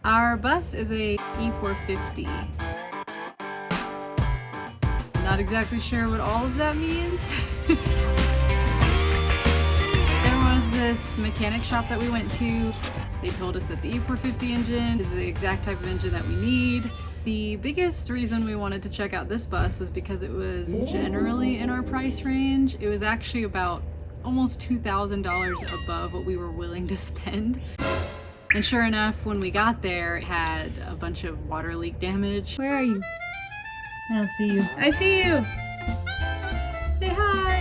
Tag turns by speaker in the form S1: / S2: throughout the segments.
S1: Our bus is a E450. Not exactly sure what all of that means. There was this mechanic shop that we went to. They told us that the E450 engine is the exact type of engine that we need. The biggest reason we wanted to check out this bus was because it was generally in our price range. It was actually about almost $2,000 above what we were willing to spend. And sure enough, when we got there, it had a bunch of water leak damage. Where are you? I don't see you. I see you! Say hi!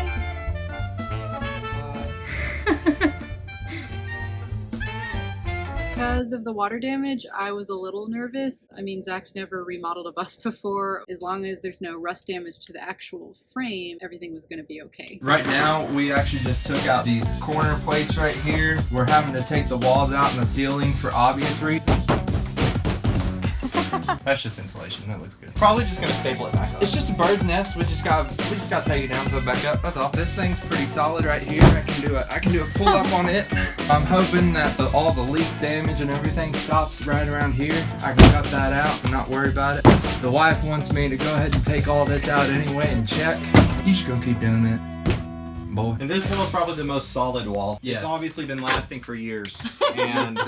S1: Because of the water damage, I was a little nervous. I mean, Zach's never remodeled a bus before. As long as there's no rust damage to the actual frame, everything was gonna be okay.
S2: Right now, we actually just took out these corner plates right here. We're having to take the walls out and the ceiling for obvious reasons. That's just insulation. That looks good. Probably just gonna staple it back up. It's just a bird's nest. We just gotta take it down, put it back up. That's all. This thing's pretty solid right here. I can do a pull up on it. I'm hoping that all the leak damage and everything stops right around here. I can cut that out and not worry about it. The wife wants me to go ahead and take all this out anyway and check. You just gonna keep doing that, boy.
S3: And this wall is probably the most solid wall.
S2: Yes.
S3: It's obviously been lasting for years. And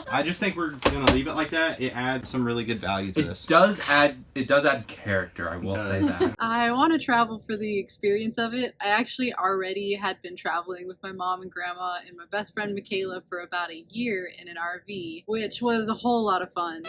S3: I just think we're gonna leave it like that. It adds some really good value to this.
S2: It does add character, I will say that.
S1: I want to travel for the experience of it. I actually already had been traveling with my mom and grandma and my best friend Michaela for about a year in an RV, which was a whole lot of fun.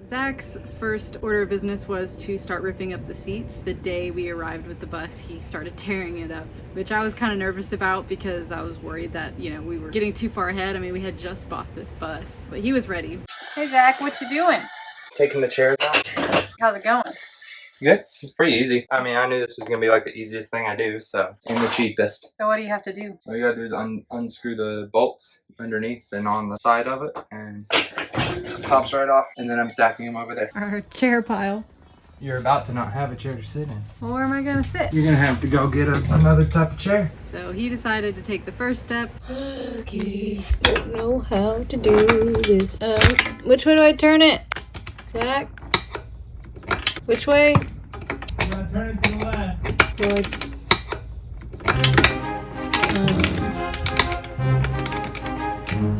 S1: Zach's first order of business was to start ripping up the seats. The day we arrived with the bus, he started tearing it up, which I was kind of nervous about because I was worried that, you know, we were getting too far ahead. I mean, we had just bought this bus, but he was ready. Hey Zach, what you doing?
S2: Taking the chairs out.
S1: How's it going?
S2: Good. It's pretty easy. I mean, I knew this was going to be like the easiest thing I do, so. And the cheapest.
S1: So what do you have to do?
S2: All you gotta do is unscrew the bolts underneath and on the side of it, and it pops right off. And then I'm stacking them over there.
S1: Our chair pile.
S2: You're about to not have a chair to sit in.
S1: Well, where am I gonna sit?
S2: You're gonna have to go get another type of chair.
S1: So he decided to take the first step. Okay, don't know how to do this. Which way do I turn it? Zach? Which way?
S2: You gotta turn it to the left.
S1: So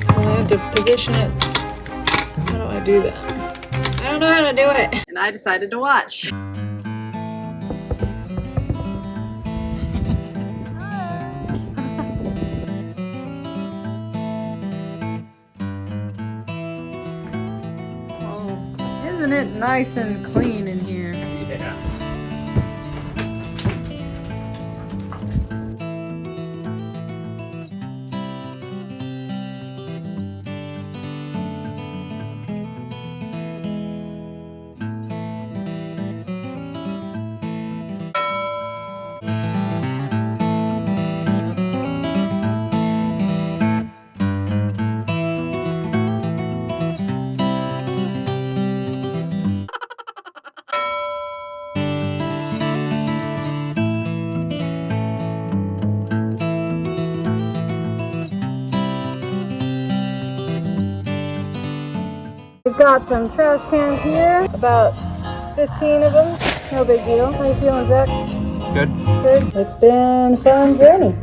S1: I have to position it. How do I do that? I don't know how to do it. And I decided to watch. Oh, isn't it nice and clean in here?
S2: Yeah.
S1: We've got some trash cans here, about 15 of them. No big deal. How you feeling, Zach?
S2: Good.
S1: Good. It's been a fun journey.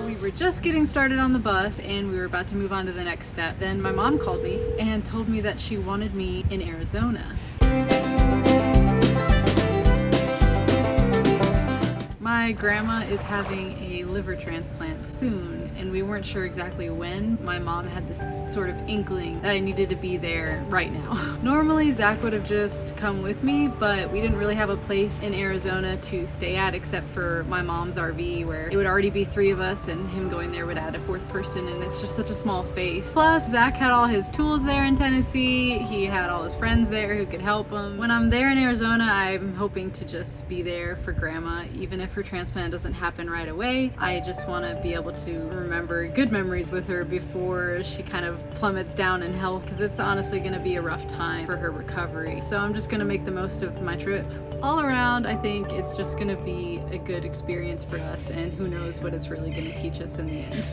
S1: We were just getting started on the bus and we were about to move on to the next step. Then my mom called me and told me that she wanted me in Arizona. My My grandma is having a liver transplant soon, and we weren't sure exactly when. My mom had this sort of inkling that I needed to be there right now. Normally, Zach would have just come with me, but we didn't really have a place in Arizona to stay at except for my mom's RV, where it would already be 3 of us, and him going there would add a 4th person, and it's just such a small space. Plus, Zach had all his tools there in Tennessee. He had all his friends there who could help him. When I'm there in Arizona, I'm hoping to just be there for grandma, even if her transplant doesn't happen right away. I just want to be able to remember good memories with her before she kind of plummets down in health, because it's honestly going to be a rough time for her recovery. So I'm just going to make the most of my trip. All around, I think it's just going to be a good experience for us, and who knows what it's really going to teach us in the end.